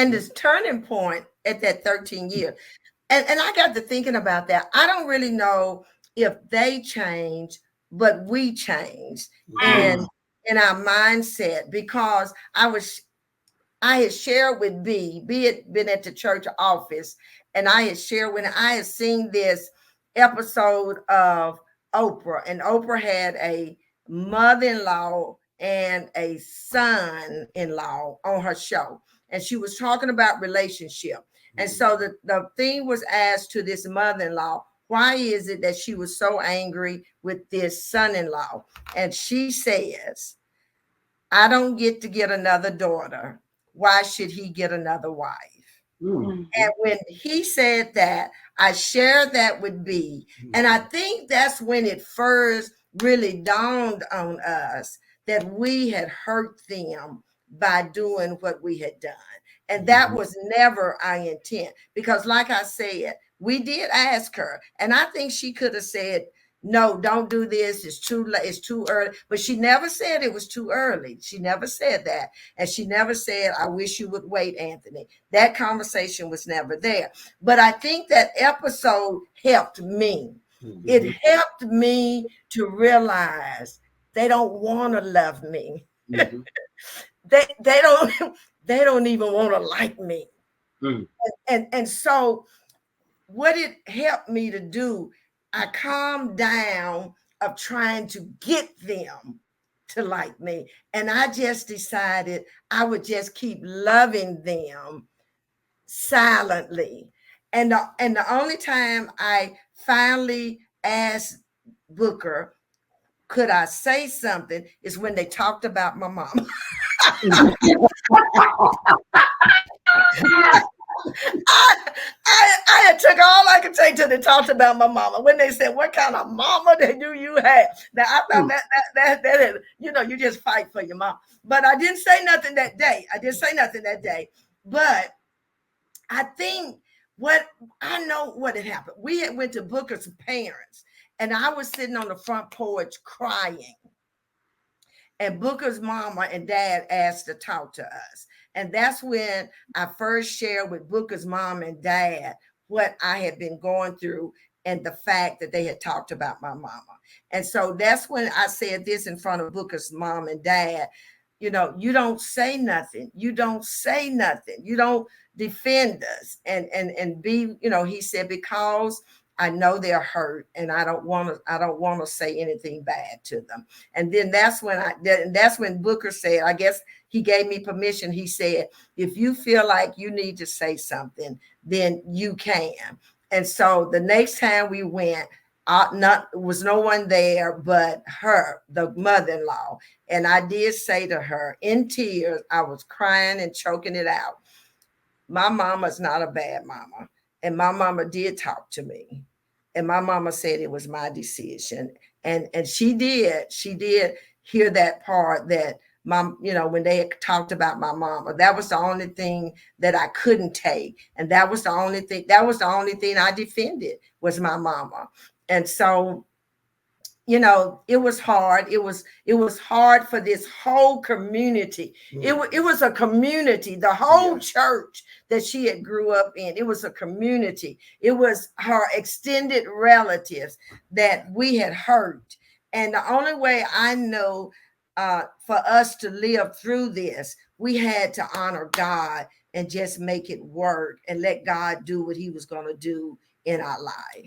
And this turning point at that 13 year. And I got to thinking about that. I don't really know if they changed, but we changed in our mindset because I had shared with B had been at the church office, and I had shared when I had seen this episode of Oprah, and Oprah had a mother-in-law and a son-in-law on her show, and she was talking about relationship. And so the thing was asked to this mother-in-law, why is it that she was so angry with this son-in-law? And she says, I don't get to get another daughter. Why should he get another wife? And when he said that, I shared that with B. And I think that's when it first really dawned on us that we had hurt them by doing what we had done. And that was never our intent. Because, like I said, we did ask her. And I think she could have said, no, don't do this. It's too late. It's too early. But she never said it was too early. She never said that. And she never said, I wish you would wait, Anthony. That conversation was never there. But I think that episode helped me. It helped me to realize they don't want to love me. they don't even want to like me. And so what it helped me to do, I calmed down of trying to get them to like me. And I just decided I would just keep loving them silently. And the only time I finally asked Booker, could I say something, is when they talked about my mom. I took all I could take till they talked about my mama. When they said, "What kind of mama do you have?" Now I thought that you just fight for your mom. But I didn't say nothing that day. But I think what I know what had happened. We had went to Booker's parents, and I was sitting on the front porch crying. And Booker's mama and dad asked to talk to us. And that's when I first shared with Booker's mom and dad what I had been going through and the fact that they had talked about my mama. And so that's when I said this in front of Booker's mom and dad. You don't say nothing. You don't say nothing. You don't defend us. And he said, because I know they're hurt and I don't want to say anything bad to them. And then that's when Booker said, I guess he gave me permission. He said, if you feel like you need to say something, then you can. And so the next time we went, was no one there but her, the mother-in-law. And I did say to her in tears, I was crying and choking it out, my mama's not a bad mama. And my mama did talk to me. And my mama said it was my decision. And she did hear that part that when they had talked about my mama, that was the only thing that I couldn't take. And that was the only thing I defended was my mama. And so, it was hard. It was hard for this whole community. It was a community, the whole church that she had grew up in. It was a community. It was her extended relatives that we had hurt. And the only way I know for us to live through this, we had to honor God and just make it work and let God do what he was going to do in our life.